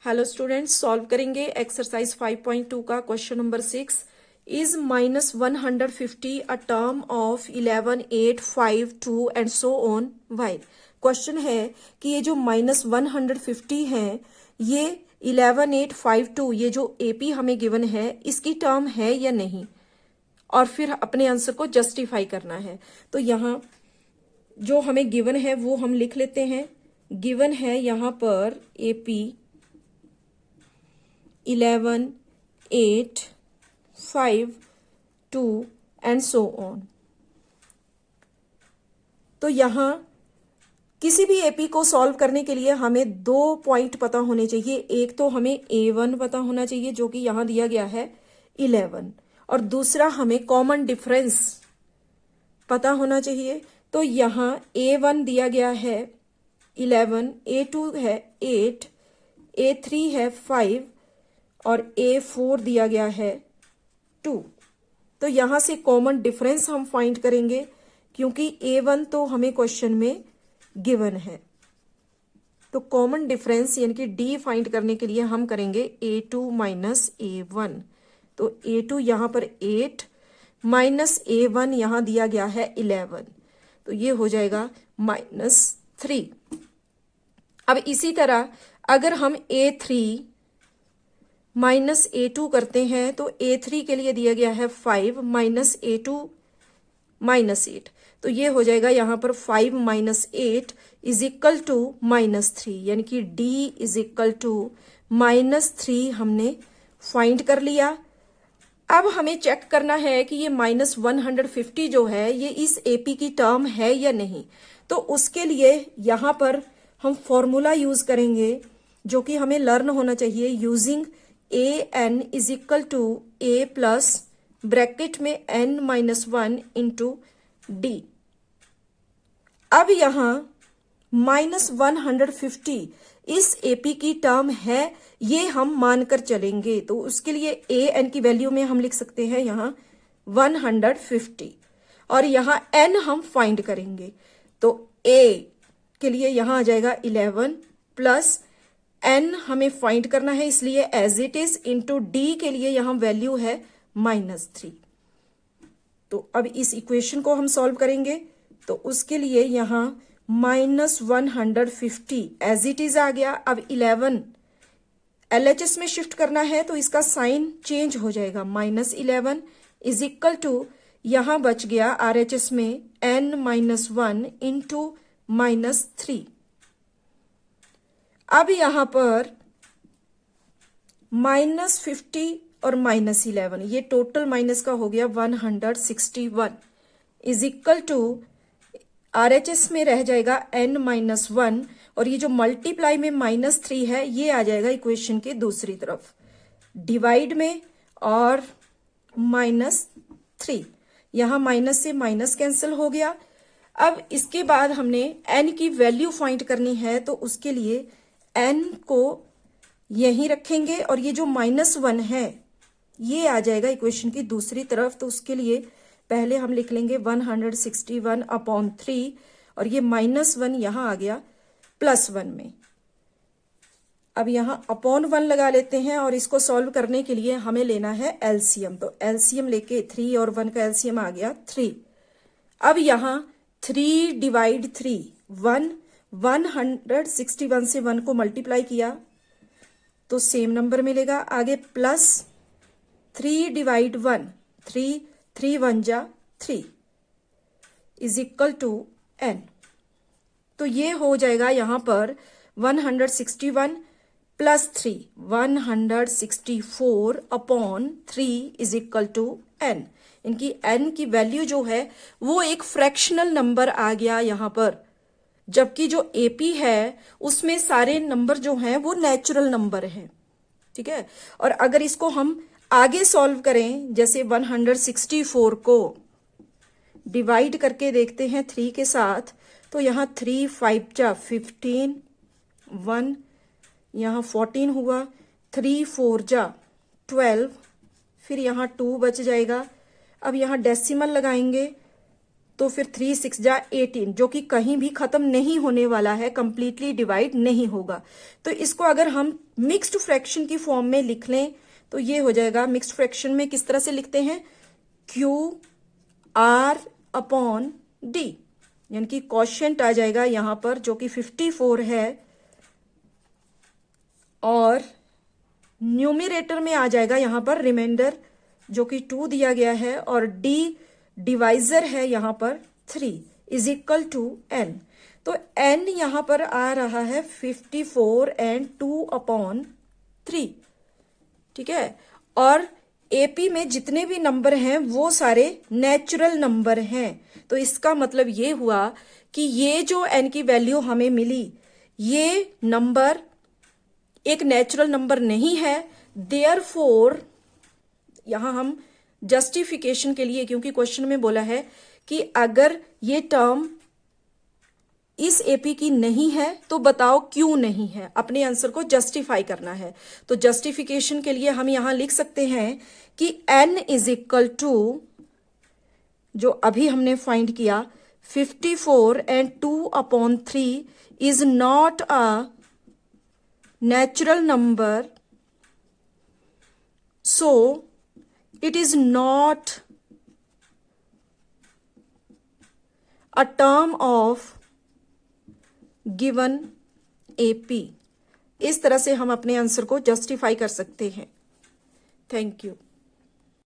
Hello students, solve करेंगे exercise 5.2 का question number 6। Is -150 a term of 11, 8, 5, 2 and so on while. Question है कि ये जो -150 है ये 11, 8, 5, 2 ये जो एपी हमें गिवन है इसकी टर्म है या नहीं, और फिर अपने आंसर को जस्टिफाई करना है। तो यहाँ जो हमें गिवन है वो हम लिख लेते हैं। गिवन है यहाँ पर एपी 11, 8, 5, 2 एंड सो ऑन। तो यहां किसी भी एपी को सॉल्व करने के लिए हमें दो पॉइंट पता होने चाहिए। एक तो हमें A1 पता होना चाहिए जो कि यहां दिया गया है 11, और दूसरा हमें कॉमन डिफरेंस पता होना चाहिए। तो यहां A1 दिया गया है 11, A2 है 8, A3 है 5 और A4 दिया गया है 2। तो यहां से कॉमन डिफरेंस हम फाइंड करेंगे क्योंकि A1 तो हमें क्वेश्चन में गिवन है। तो कॉमन डिफरेंस यानी कि D फाइंड करने के लिए हम करेंगे A2 माइनस A1। तो A2 यहां पर 8 माइनस A1 यहां दिया गया है 11, तो ये हो जाएगा -3। अब इसी तरह अगर हम A3 माइनस A2 करते हैं तो A3 के लिए दिया गया है 5 माइनस A2 -8, तो ये हो जाएगा यहाँ पर 5 माइनस 8 इज इक्वल टू -3, यानी कि D इज इक्वल टू -3 हमने फाइंड कर लिया। अब हमें चेक करना है कि ये -150 जो है ये इस एपी की टर्म है या नहीं। तो उसके लिए यहाँ पर हम फॉर्मूला यूज करेंगे जो कि हमें लर्न होना चाहिए। Using an is equal to a plus bracket में n-1 इंटू d। अब यहां -150 इस एपी की टर्म है ये हम मानकर चलेंगे। तो उसके लिए an की वैल्यू में हम लिख सकते हैं यहां 150 और यहां n हम फाइंड करेंगे। तो a के लिए यहां आ जाएगा 11 प्लस n हमें फाइंड करना है इसलिए as it is into d के लिए यहां वैल्यू है -3। तो अब इस इक्वेशन को हम सॉल्व करेंगे तो उसके लिए यहां -150 एज इट इज आ गया। अब 11 LHS में शिफ्ट करना है तो इसका साइन चेंज हो जाएगा। -11 इज इक्वल टू यहां बच गया RHS में n-1 इंटू -3। अब यहां पर -50 और -11 ये टोटल माइनस का हो गया 161 इज इक्वल टू RHS में रह जाएगा n-1 और ये जो मल्टीप्लाई में -3 है ये आ जाएगा इक्वेशन के दूसरी तरफ डिवाइड में और -3 यहां माइनस से माइनस कैंसिल हो गया। अब इसके बाद हमने n की वैल्यू फाइंड करनी है तो उसके लिए n को यहीं रखेंगे और ये जो -1 है ये आ जाएगा इक्वेशन की दूसरी तरफ। तो उसके लिए पहले हम लिख लेंगे 161/3 और ये -1 यहां आ गया +1 में। अब यहां /1 लगा लेते हैं और इसको सॉल्व करने के लिए हमें लेना है एलसीएम। तो एलसीएम लेके 3 और 1 का एलसीएम आ गया 3। अब यहां 3 डिवाइड 3 161 से 1 को मल्टीप्लाई किया तो सेम नंबर मिलेगा। आगे प्लस 3 डिवाइड 1 3 3 1 जा 3 इज इक्वल टू n। तो ये हो जाएगा यहां पर 161 plus 3 164/3 is equal to n। इनकी n की वैल्यू जो है वो एक फ्रैक्शनल नंबर आ गया यहां पर, जबकि जो एपी है उसमें सारे नंबर जो हैं वो नेचुरल नंबर हैं। ठीक है, और अगर इसको हम आगे सॉल्व करें जैसे 164 को डिवाइड करके देखते हैं 3 के साथ तो यहां 3 5 जा 15 1 यहां 14 हुआ 3 4 जा 12 फिर यहां 2 बच जाएगा। अब यहां डेसिमल लगाएंगे तो फिर 3 6 जा 18 जो कि कहीं भी खत्म नहीं होने वाला है, कंप्लीटली डिवाइड नहीं होगा। तो इसको अगर हम मिक्स्ड फ्रैक्शन की फॉर्म में लिख लें तो ये हो जाएगा। मिक्स्ड फ्रैक्शन में किस तरह से लिखते हैं, क्यू आर अपॉन डी, यानी कि क्वोशिएंट आ जाएगा यहां पर जो कि 54 है, और न्यूमरेटर में आ जाएगा यहां पर रिमाइंडर जो कि 2 दिया गया है, और डी डिवाइजर है यहां पर 3 इज इक्वल टू n। तो n यहां पर आ रहा है 54 एंड 2 अपॉन 3, ठीक है। और एपी में जितने भी नंबर हैं वो सारे नेचुरल नंबर हैं। तो इसका मतलब ये हुआ कि ये जो n की वैल्यू हमें मिली, ये नंबर एक नेचुरल नंबर नहीं है। देयरफॉर यहां हम जस्टिफिकेशन के लिए, क्योंकि क्वेश्चन में बोला है कि अगर ये टर्म इस एपी की नहीं है तो बताओ क्यों नहीं है, अपने आंसर को जस्टिफाई करना है। तो जस्टिफिकेशन के लिए हम यहां लिख सकते हैं कि n इज इक्वल टू, जो अभी हमने फाइंड किया, 54 and 2 upon 3 is not a natural number, so it is not a term of given AP। इस तरह से हम अपने आंसर को जस्टिफाई कर सकते हैं। Thank you.